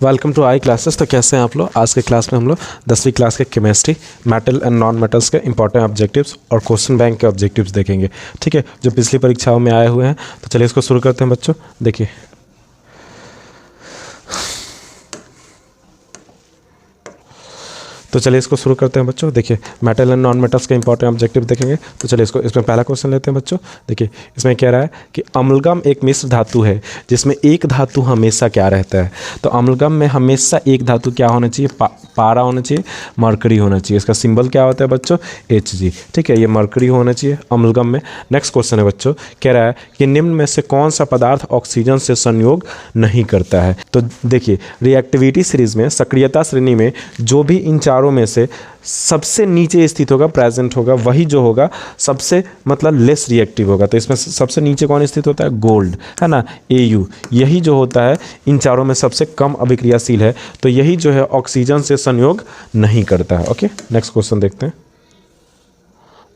Welcome to I classes. तो कैसे हैं आप लोग? आज के क्लास में हम लोग 10वीं क्लास के chemistry, metal and non metals के इंपॉर्टेंट ऑब्जेक्टिव्स और क्वेश्चन बैंक के ऑब्जेक्टिव्स देखेंगे। ठीक है, जो पिछली परीक्षाओं में आए हुए हैं। तो चलिए इसको शुरू करते हैं बच्चों। देखिए इसको शुरू करते हैं बच्चों। देखिए मेटल एंड नॉन मेटल्स के इंपॉर्टेंट ऑब्जेक्टिव देखेंगे। तो चलिए इसमें पहला क्वेश्चन लेते हैं बच्चों। देखिए इसमें कह रहा है कि अम्लगम एक मिश्र धातु है जिसमें एक धातु हमेशा क्या रहता है। तो अम्लगम में हमेशा एक धातु क्या होना चाहिए? पारा होना चाहिए, मरकरी होना चाहिए। इसका सिंबल क्या होता है बच्चों? Hg। ठीक है, ये मरकरी होना चाहिए अम्लगम में। नेक्स्ट क्वेश्चन है बच्चों, कह रहा है कि निम्न में से कौन सा पदार्थ ऑक्सीजन से संयोग नहीं करता है। तो देखिए रिएक्टिविटी सीरीज में, सक्रियता श्रेणी में जो भी इन चारों में से सबसे नीचे स्थित होगा, प्रेजेंट होगा, वही जो होगा सबसे मतलब लेस रिएक्टिव होगा। तो इसमें सबसे नीचे कौन स्थित होता है? गोल्ड, है ना, Au। यही जो होता है इन चारों में सबसे कम अभिक्रियाशील है। तो यही जो है ऑक्सीजन से संयोग नहीं करता है। ओके, नेक्स्ट क्वेश्चन देखते हैं।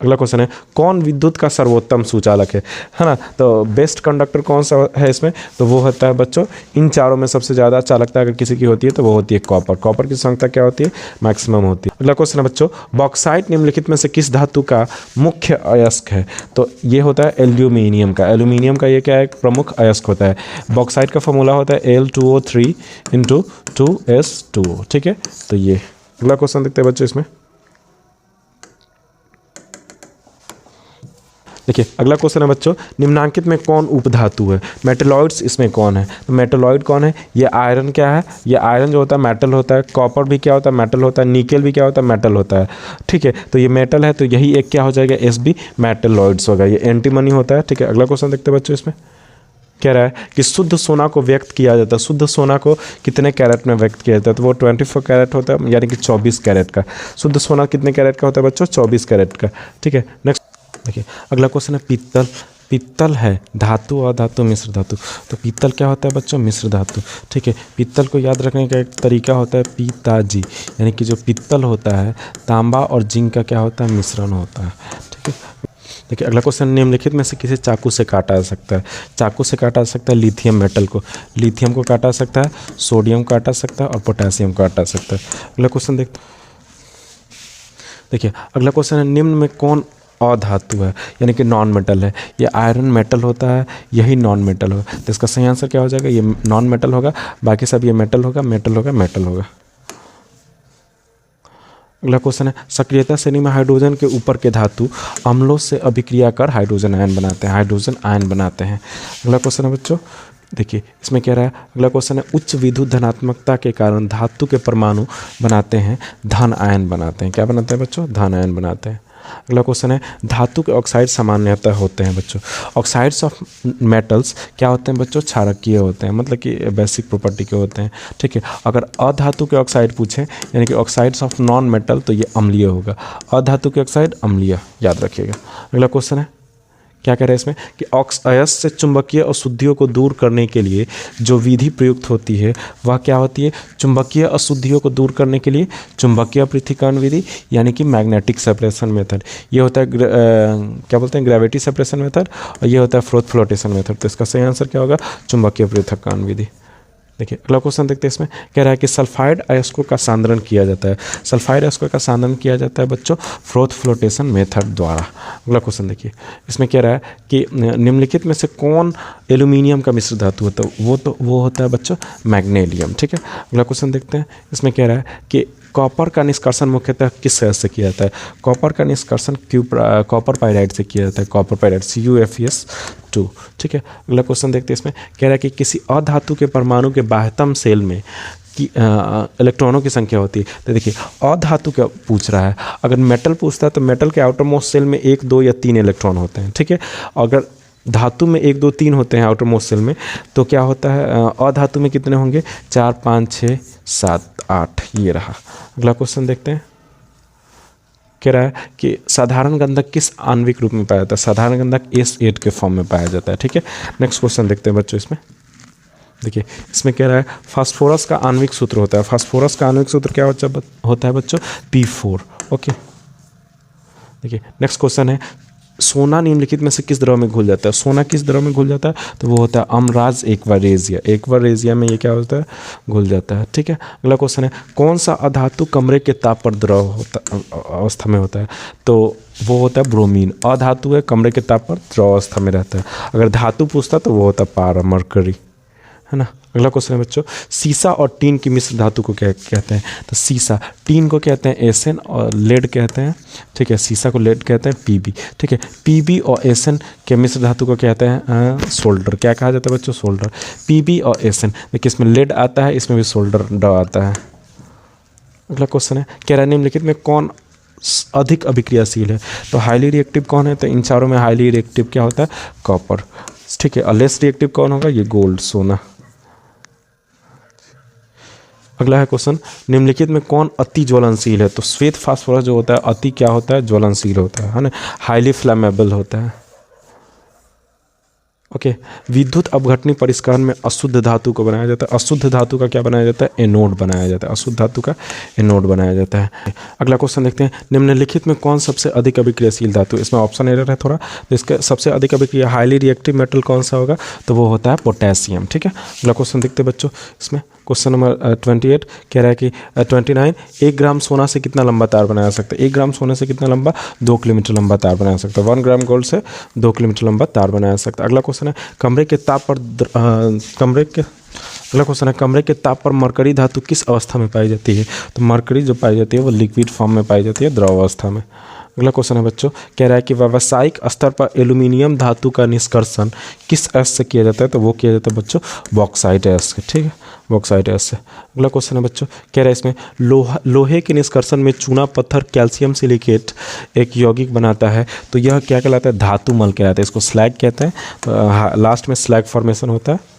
अगला क्वेश्चन है, कौन विद्युत का सर्वोत्तम सुचालक है ना। तो बेस्ट कंडक्टर कौन सा है इसमें? तो वो होता है बच्चों, इन चारों में सबसे ज़्यादा चालकता अगर किसी की होती है तो वो होती है कॉपर। कॉपर की संख्या क्या होती है? मैक्सिमम होती है। अगला क्वेश्चन है बच्चों, बॉक्साइट निम्नलिखित में से किस धातु का मुख्य अयस्क है? तो ये होता है एल्यूमिनियम का। एल्यूमिनियम का ये क्या है? प्रमुख अयस्क होता है। बॉक्साइट का फॉर्मूला होता है Al2O3 × 2s2। ठीक है, तो ये अगला क्वेश्चन देखते हैं बच्चों। इसमें देखिए अगला क्वेश्चन है बच्चों, निम्नांकित में कौन उपधातु है? मेटलॉइड्स इसमें कौन है? तो मेटलॉइड कौन है? ये आयरन क्या है? ये आयरन जो होता है मेटल होता है। कॉपर भी क्या होता है? मेटल होता है। निकेल भी क्या होता है? मेटल होता है। ठीक है, तो ये मेटल है, तो यही एक क्या हो जाएगा? Sb मेटलॉइड्स होगा। ये एंटीमनी होता है। ठीक है, अगला क्वेश्चन देखते हैं बच्चों। इसमें कह रहा है कि शुद्ध सोना को व्यक्त किया जाता है। शुद्ध सोना को कितने कैरेट में व्यक्त किया जाता है? तो वो 24 कैरेट होता है, यानी कि 24 कैरेट का। शुद्ध सोना कितने कैरेट का होता है बच्चों? 24 कैरेट का। ठीक है, नेक्स्ट देखिए अगला क्वेश्चन है, पित्तल। पित्तल है धातु और धातु मिश्र धातु। तो पित्तल क्या होता है बच्चों? मिश्र धातु। ठीक है, पित्तल को याद रखने का एक तरीका होता है पिताजी, यानी कि जो पित्तल होता है तांबा और जिंक का क्या होता है? मिश्रण होता है। ठीक है, देखिए अगला क्वेश्चन, निम्नलिखित में से किसे चाकू से काटा जा सकता है? चाकू से काटा जा सकता है लिथियम मेटल को। लिथियम को काटा जा सकता है, सोडियम को काटा जा सकता है और पोटेशियम को काटा जा सकता है। अगला क्वेश्चन देखिए अगला क्वेश्चन है, निम्न में कौन अधातु है, यानी कि नॉन मेटल है? ये आयरन मेटल होता है, यही नॉन मेटल होगा। तो इसका सही आंसर क्या हो जाएगा? ये नॉन मेटल होगा, बाकी सब ये मेटल होगा, मेटल होगा, मेटल होगा। अगला क्वेश्चन है, सक्रियता श्रेणी में हाइड्रोजन के ऊपर के धातु अम्लों से अभिक्रिया कर हाइड्रोजन आयन बनाते हैं। हाइड्रोजन आयन बनाते हैं। अगला क्वेश्चन है बच्चों, देखिए इसमें कह रहा है, अगला क्वेश्चन है, उच्च विद्युत धनात्मकता के कारण धातु के परमाणु बनाते हैं धन आयन बनाते हैं। क्या बनाते हैं बच्चों? धन आयन बनाते हैं। अगला क्वेश्चन है, धातु के ऑक्साइड सामान्यतः होते हैं बच्चों। ऑक्साइड्स ऑफ मेटल्स क्या होते हैं बच्चों? क्षारकीय होते हैं, मतलब कि बेसिक प्रॉपर्टी के होते हैं। ठीक है, अगर अधातु के ऑक्साइड पूछें, यानी कि ऑक्साइड्स ऑफ नॉन मेटल, तो ये अम्लीय होगा। अधातु के ऑक्साइड अम्लीय, याद रखिएगा। अगला क्वेश्चन है, क्या कह रहे हैं इसमें कि अयस्क से चुंबकीय अशुद्धियों को दूर करने के लिए जो विधि प्रयुक्त होती है वह क्या होती है? चुंबकीय अशुद्धियों को दूर करने के लिए चुंबकीय पृथक्करण विधि, यानी कि मैग्नेटिक सेपरेशन मेथड। ये होता है क्या बोलते हैं? Gravity separation method. और ये होता है फ्रोथ फ्लोटेशन मेथड। तो इसका सही आंसर क्या होगा? चुंबकीय पृथक्करण विधि। देखिए अगला क्वेश्चन देखते हैं। इसमें कह रहा है कि सल्फाइड अयस्कों का सांद्रण किया जाता है। सल्फाइड अयस्कों का सांद्रण किया जाता है बच्चों फ्रोथ फ्लोटेशन मेथड द्वारा। अगला क्वेश्चन देखिए, इसमें कह रहा है कि निम्नलिखित में से कौन एल्यूमिनियम का मिश्र धातु होता है? वो होता है बच्चों मैग्नीशियम। ठीक है, अगला क्वेश्चन देखते हैं। इसमें कह रहा है कि कॉपर का निष्कर्षण मुख्यतः किस गैस से किया जाता है? कॉपर का निष्कर्षण कॉपर पाइराइड से किया जाता है। Copper pyrite CuFeS2। ठीक है, अगला क्वेश्चन देखते हैं। इसमें कह रहा है कि किसी अधातु के परमाणु के बाह्यतम सेल में कि इलेक्ट्रॉनों की संख्या होती है। तो देखिए अधातु क्या पूछ रहा है। अगर मेटल पूछता है तो मेटल के आउटर मोस्ट सेल में 1, 2 या 3 इलेक्ट्रॉन होते हैं। ठीक है, अगर धातु में 1, 2, 3 होते हैं आउटर मोस्ट सेल में, तो क्या होता है अधातु में कितने होंगे? 4, 5, 6, 7, 8। ये रहा। अगला क्वेश्चन देखते हैं। कह रहा है कि साधारण गंधक किस आणविक रूप में पाया जाता है? साधारण गंधक S8 के फॉर्म में पाया जाता है। ठीक है, नेक्स्ट क्वेश्चन देखते हैं बच्चों। इसमें देखिए इसमें कह रहा है फास्फोरस का आणविक सूत्र होता है। फास्फोरस का आणविक सूत्र क्या होता है बच्चों? P4। ओके, देखिए नेक्स्ट क्वेश्चन है, सोना निम्नलिखित में से किस द्रव में घुल जाता है? सोना किस द्रव में घुल जाता है? तो वो होता है अमराज एक्वारेजिया। एक्वारेजिया में ये क्या होता है? घुल जाता है। ठीक है, अगला क्वेश्चन है कौन सा अधातु कमरे के ताप पर द्रव होता अवस्था में होता है? तो वो होता है ब्रोमीन। अधातु है, कमरे के ताप पर द्रव अवस्था में रहता है। अगर धातु पूछता तो वो होता है पारा, मरकरी, है ना। अगला क्वेश्चन है बच्चों, सीसा और टीन की मिश्र धातु को क्या कहते हैं? तो सीसा, टीन को कहते हैं एसन और लेड कहते हैं। ठीक है, सीसा को लेड कहते हैं, पीबी। ठीक है, पीबी और एसन के मिश्र धातु को कहते हैं सोल्डर। क्या कहा जाता है बच्चों? सोल्डर। पीबी और एसन, देखिए इसमें लेड आता है, इसमें भी सोल्डर ड आता है। अगला क्वेश्चन है कह रहा है निम्नलिखित में कौन अधिक अभिक्रियाशील है? तो हाईली रिएक्टिव कौन है? तो इन चारों में हाईली रिएक्टिव क्या होता है? कॉपर। ठीक है, और लेस रिएक्टिव कौन होगा? ये गोल्ड, सोना। अगला है क्वेश्चन, निम्नलिखित में कौन अति ज्वलनशील है? तो श्वेत फास्फोरस जो होता है अति क्या होता है? ज्वलनशील होता है ना, हाईली फ्लैमेबल होता है। ओके, विद्युत अपघटनी परिष्करण में अशुद्ध धातु को बनाया जाता है। अशुद्ध धातु का क्या बनाया जाता है? एनोड बनाया जाता है। अशुद्ध धातु का एनोड बनाया जाता है। अगला क्वेश्चन देखते हैं, निम्नलिखित में कौन सबसे अधिक अभिक्रियाशील धातु? इसमें ऑप्शन एरर है थोड़ा, तो इसका सबसे अधिक अभिक्रिया हाईली रिएक्टिव मेटल कौन सा होगा? तो वो होता है पोटेशियम। ठीक है, अगला क्वेश्चन देखते हैं बच्चों, इसमें क्वेश्चन नंबर 28 कह रहा है कि 29 1 ग्राम सोना से कितना लंबा तार बनाया सकता है? 1 ग्राम सोने से कितना लंबा? 2 किलोमीटर लंबा तार बनाया सकता है। 1 ग्राम गोल्ड से 2 किलोमीटर लंबा तार बनाया सकता है। अगला क्वेश्चन है कमरे के ताप पर अगला क्वेश्चन है कमरे के ताप पर मरकरी धातु किस अवस्था में पाई जाती है? तो मरकरी जो पाई जाती है वो लिक्विड फॉर्म में पाई जाती है, द्रव अवस्था में। अगला क्वेश्चन है बच्चों, कह रहा है कि व्यावसायिक स्तर पर एल्यूमिनियम धातु का निष्कर्षण किस एस से किया जाता है? तो वो किया जाता है बच्चों बॉक्साइट एस से। ठीक है, बॉक्साइट एस से। अगला क्वेश्चन है बच्चों, कह रहा है इसमें लोहे के निष्कर्षण में चूना पत्थर कैल्शियम सिलिकेट एक यौगिक बनाता है, तो यह क्या कहलाता है? धातुमल कहलाता है। इसको स्लैग कहते हैं, लास्ट में स्लैग फॉर्मेशन होता है।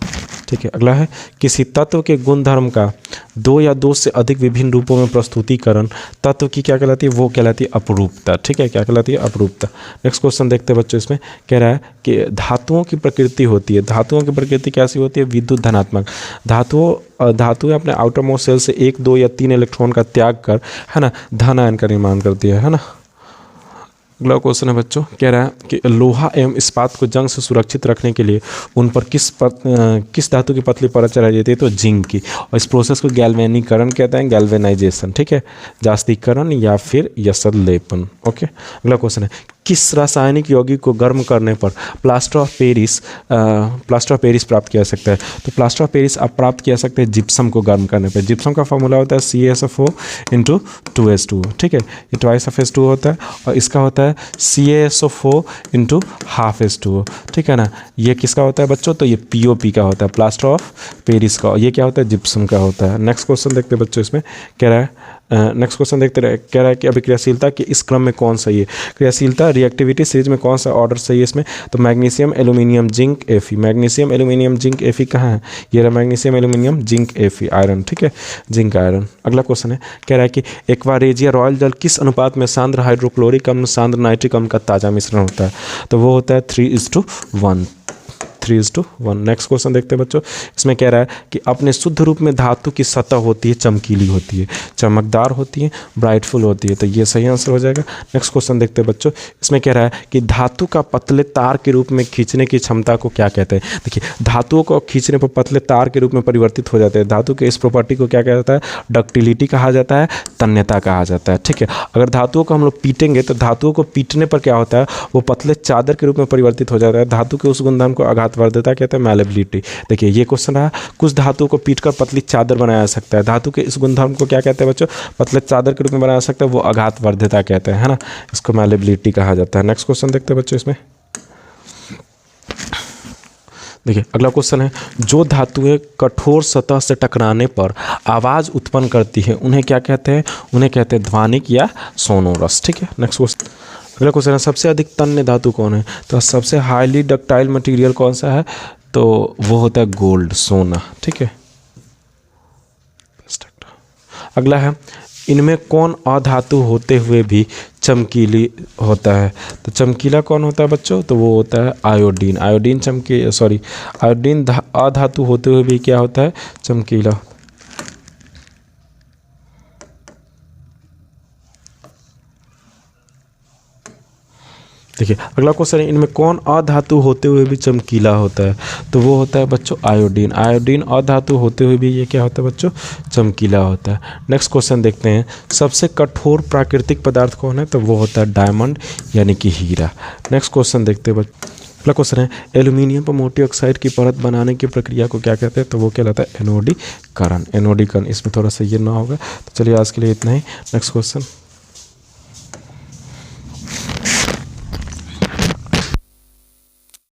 ठीक है, अगला है किसी तत्व के गुणधर्म का 2 या 2 से अधिक विभिन्न रूपों में प्रस्तुतिकरण तत्व की क्या कहलाती है? वो कहलाती है अपरूपता। ठीक है, क्या कहलाती है? अपरूपता। नेक्स्ट क्वेश्चन देखते हैं बच्चों, इसमें कह रहा है कि धातुओं की प्रकृति होती है। धातुओं की प्रकृति कैसी होती है? विद्युत धनात्मक। धातुएं अपने आउटर मोस्ट सेल से 1, 2 या 3 इलेक्ट्रॉन का त्याग कर, है ना, धन आयन का निर्माण करती है ना। अगला क्वेश्चन है बच्चों, कह रहा है कि लोहा एवं इस्पात को जंग से सुरक्षित रखने के लिए उन पर किस धातु की पतली परत चढ़ाई जाती है? तो जिंक की। और इस प्रोसेस को गैल्वेनीकरण कहते हैं, गैल्वेनाइजेशन। ठीक है, जास्तीकरण या फिर यसलेपन। ओके, अगला क्वेश्चन है किस रासायनिक यौगिक को गर्म करने पर प्लास्टर ऑफ पेरिस प्राप्त किया जा सकता है? तो प्लास्टर ऑफ पेरिस आप प्राप्त किया सकते हैं जिप्सम को गर्म करने पर। जिप्सम का फॉर्मूला होता है CaSO4 × 2s2। ठीक है, ये ट्वाइस ऑफ S2 होता है, और इसका होता है CaSO4 × ½ S2। ठीक है ना, ये किसका होता है बच्चों? तो ये POP का होता है, प्लास्टर ऑफ पेरिस का। ये क्या होता है? जिप्सम का होता है। नेक्स्ट क्वेश्चन देखते हैं बच्चों, इसमें कह रहा है नेक्स्ट क्वेश्चन देखते रहे, कह रहा है कि अभिक्रियाशीलता के इस क्रम में कौन सही है? क्रियाशीलता रिएक्टिविटी सीरीज में कौन सा ऑर्डर सही है इसमें? तो magnesium aluminium zinc Fe। Magnesium aluminium zinc Fe कहाँ है? ये रहा magnesium aluminium zinc Fe, iron. ठीक है, जिंक आयरन। अगला क्वेश्चन है, कह रहा है कि एक्वारेजिया रॉयल जल किस अनुपात में सांद्र हाइड्रोक्लोरिक अम्ल सांद्र नाइट्रिक अम्ल का ताजा मिश्रण होता है? तो वो होता है 3:1। 3:1। नेक्स्ट क्वेश्चन देखते हैं बच्चों, इसमें कह रहा है कि अपने शुद्ध रूप में धातु की सतह होती है चमकीली होती है, चमकदार होती है, ब्राइटफुल होती है। तो ये सही आंसर हो जाएगा। नेक्स्ट क्वेश्चन देखते हैं बच्चों, इसमें कह रहा है कि धातु का पतले तार के रूप में खींचने की क्षमता को क्या कहते हैं? देखिए, धातुओं को खींचने पर पतले तार के रूप में परिवर्तित हो जाते हैं। धातु के इस प्रॉपर्टी को क्या कहता है? डक्टिलिटी कहा जाता है, तन्यता कहा जाता है। ठीक है, अगर धातुओं को हम लोग पीटेंगे तो धातुओं को पीटने पर क्या होता है? वो पतले चादर के रूप में परिवर्तित हो जाता है। धातु के उस गुणधर्म को आघातवर्धता कहते हैं, मैलेबिलिटी। देखिए, ये क्वेश्चन रहा, कुछ धातुओं को पीटकर पतली चादर बनाया जा सकता है। धातु के इस गुणधर्म को क्या कहते हैं बच्चों? पतले चादर के रूप में बनाया जा सकता है, वो आघातवर्धता कहते हैं, है ना। इसको मैलेबिलिटी कहा जाता है। नेक्स्ट क्वेश्चन देखते हैं बच्चों, इसमें देखिए अगला क्वेश्चन है, जो धातुएं कठोर सतह से टकराने पर आवाज़ उत्पन्न करती है उन्हें क्या कहते हैं? उन्हें कहते हैं ध्वनिक या सोनोरस। ठीक है, नेक्स्ट क्वेश्चन। अगला क्वेश्चन है, सबसे अधिक तन्य धातु कौन है? तो सबसे हाईली डक्टाइल मटेरियल कौन सा है? तो वो होता है गोल्ड, सोना। ठीक है, अगला है, इनमें कौन अधातु होते हुए भी चमकीली होता है? तो चमकीला कौन होता है बच्चों? तो वो होता है आयोडीन। आयोडीन अधातु होते हुए भी क्या होता है? चमकीला। देखिए अगला क्वेश्चन है, इनमें कौन अधातु होते हुए भी चमकीला होता है? तो वो होता है बच्चों आयोडीन। आयोडीन अधातु होते हुए भी ये क्या होता है बच्चों? चमकीला होता है। नेक्स्ट क्वेश्चन देखते हैं, सबसे कठोर प्राकृतिक पदार्थ कौन है? तो वो होता है डायमंड यानी कि हीरा। नेक्स्ट क्वेश्चन देखते हैं बच्चों, अगला क्वेश्चन है, एल्यूमिनियम पर मोटी ऑक्साइड की परत बनाने की प्रक्रिया को क्या कहते हैं? तो वो कहलाता है एनोडीकरण। एनोडीकरण, इसमें थोड़ा सा ये ना होगा। तो चलिए आज के लिए इतना ही। Next question.